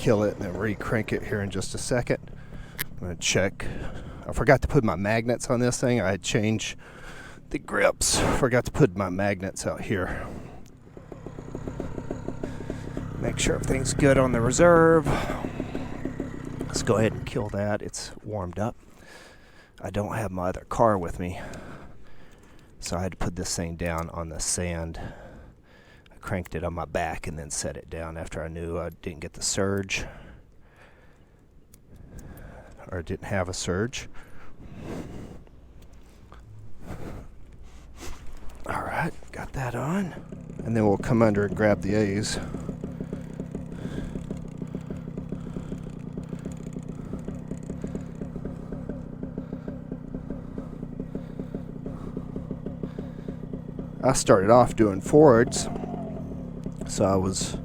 kill it and then re-crank it here in just a second. I'm going to check. I forgot to put my magnets on this thing. I had changed the grips. Forgot to put my magnets out here. Make sure everything's good on the reserve. Let's go ahead and kill that. It's warmed up. I don't have my other car with me, so I had to put this thing down on the sand. I cranked it on my back and then set it down after I knew I didn't get the surge, or didn't have a surge. Alright, got that on. And then we'll come under and grab the A's. I started off doing forwards, so I was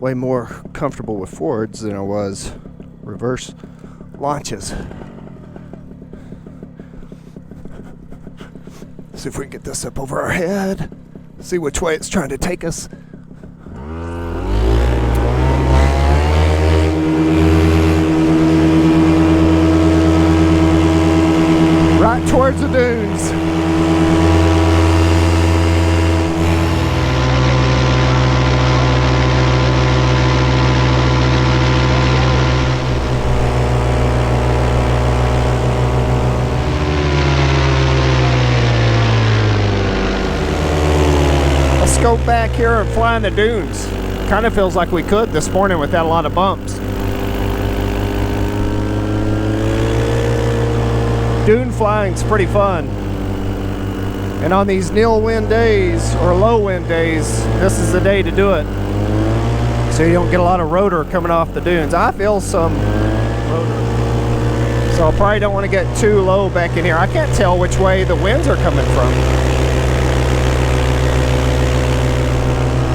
way more comfortable with forwards than I was reverse launches. See if we can get this up over our head, see which way it's trying to take us. Right towards the dunes. Go back here and fly in the dunes. Kind of feels like we could this morning without a lot of bumps. Dune flying's pretty fun. And on these nil wind days or low wind days, this is the day to do it. So you don't get a lot of rotor coming off the dunes. I feel some rotor. So I probably don't want to get too low back in here. I can't tell which way the winds are coming from.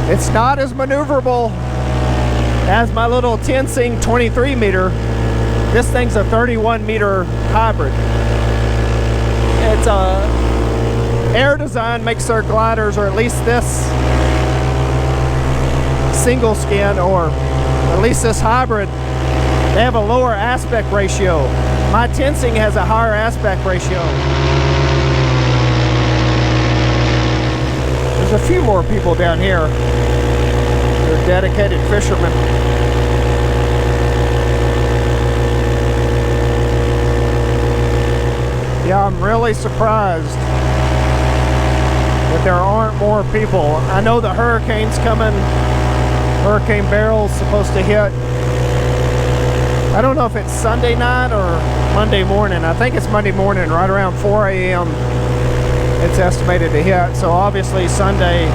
It's not as maneuverable as my little Tensing 23 meter. This thing's a 31 meter hybrid. It's air design makes their gliders, or at least this single skin, or at least this hybrid, they have a lower aspect ratio. My Tensing has a higher aspect ratio. There's a few more people down here. They're dedicated fishermen. Yeah, I'm really surprised that there aren't more people. I know the hurricane's coming. Hurricane Beryl's supposed to hit. I don't know if it's Sunday night or Monday morning. I think it's Monday morning, right around 4 a.m. it's estimated to hit. So obviously Sunday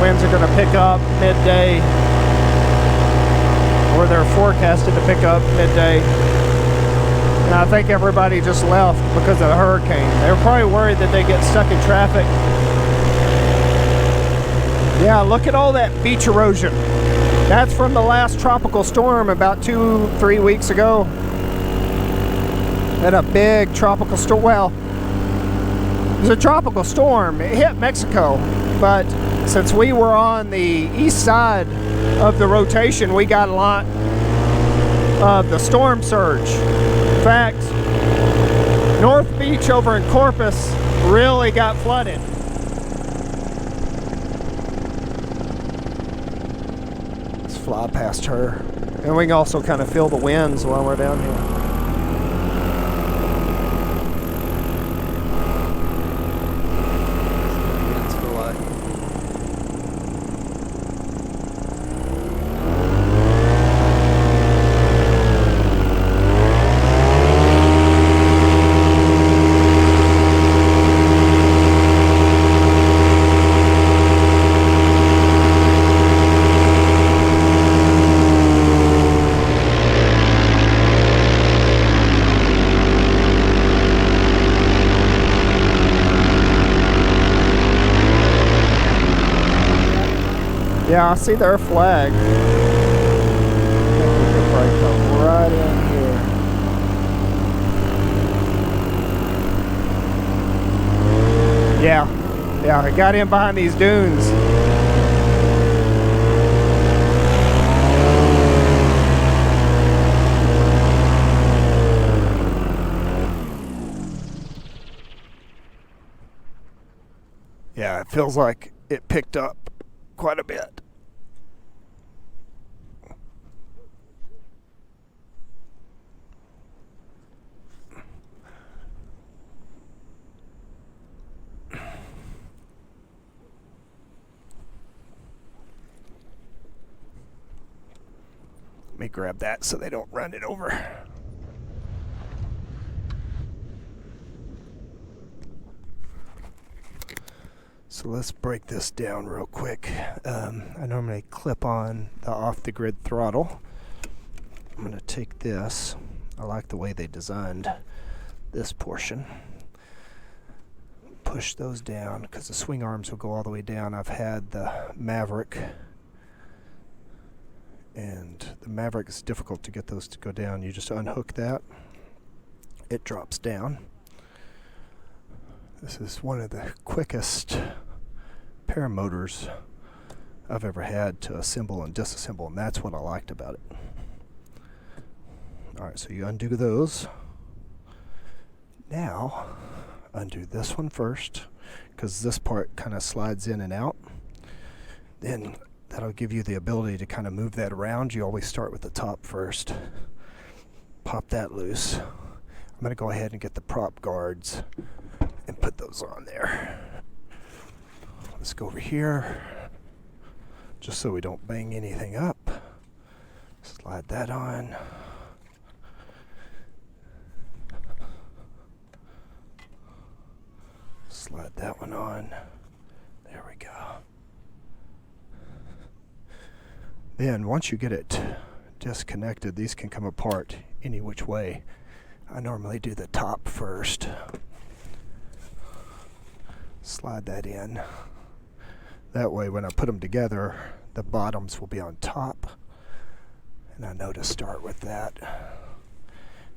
winds are going to pick up midday, or they're forecasted to pick up midday. And I think everybody just left because of the hurricane. They were probably worried that they get stuck in traffic. Yeah, look at all that beach erosion. That's from the last tropical storm about 2-3 weeks ago. Had a big tropical storm. Well, it was a tropical storm. It hit Mexico, but since we were on the east side of the rotation, we got a lot of the storm surge. In fact, North Beach over in Corpus really got flooded. Let's fly past her. And we can also kind of feel the winds while we're down here. Yeah, I see their flag. I think we could probably come right in here. Yeah, I got in behind these dunes. Yeah, it feels like it picked up quite a bit. Let me grab that so they don't run it over. So let's break this down real quick. I normally clip on the off-the-grid throttle. I'm going to take this. I like the way they designed this portion. Push those down because the swing arms will go all the way down. I've had the Maverick, and the Maverick is difficult to get those to go down. You just unhook that, it drops down. This is one of the quickest paramotors I've ever had to assemble and disassemble, and that's what I liked about it. Alright, so you undo those. Now, undo this one first, because this part kind of slides in and out. Then that'll give you the ability to kind of move that around. You always start with the top first. Pop that loose. I'm going to go ahead and get the prop guards and put those on there. Let's go over here, just so we don't bang anything up. Slide that on. Slide that one on. There we go. Then once you get it disconnected, these can come apart any which way. I normally do the top first. Slide that in. That way when I put them together, the bottoms will be on top. And I know to start with that.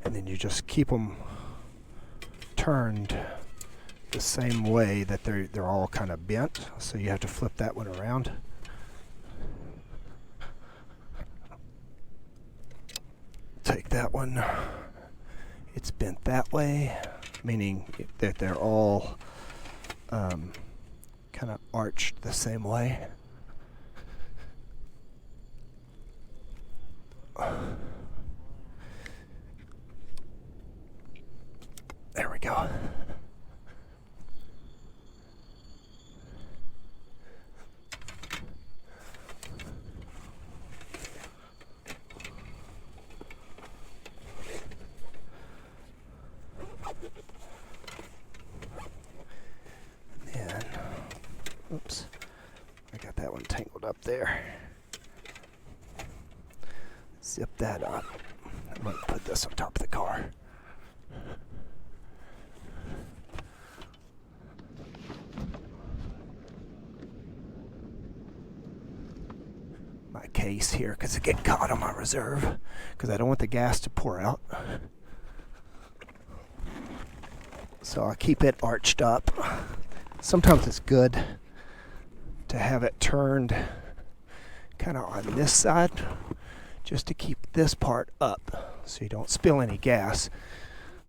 And then you just keep them turned the same way that they're all kind of bent. So you have to flip that one around. Take that one. It's bent that way, meaning that they're all kind of arched the same way. There we go. Oops, I got that one tangled up there. Zip that up. I'm going to put this on top of the car. My case here, because it get caught on my reserve, because I don't want the gas to pour out. So I keep it arched up. Sometimes it's good to have it turned kind of on this side, just to keep this part up so you don't spill any gas.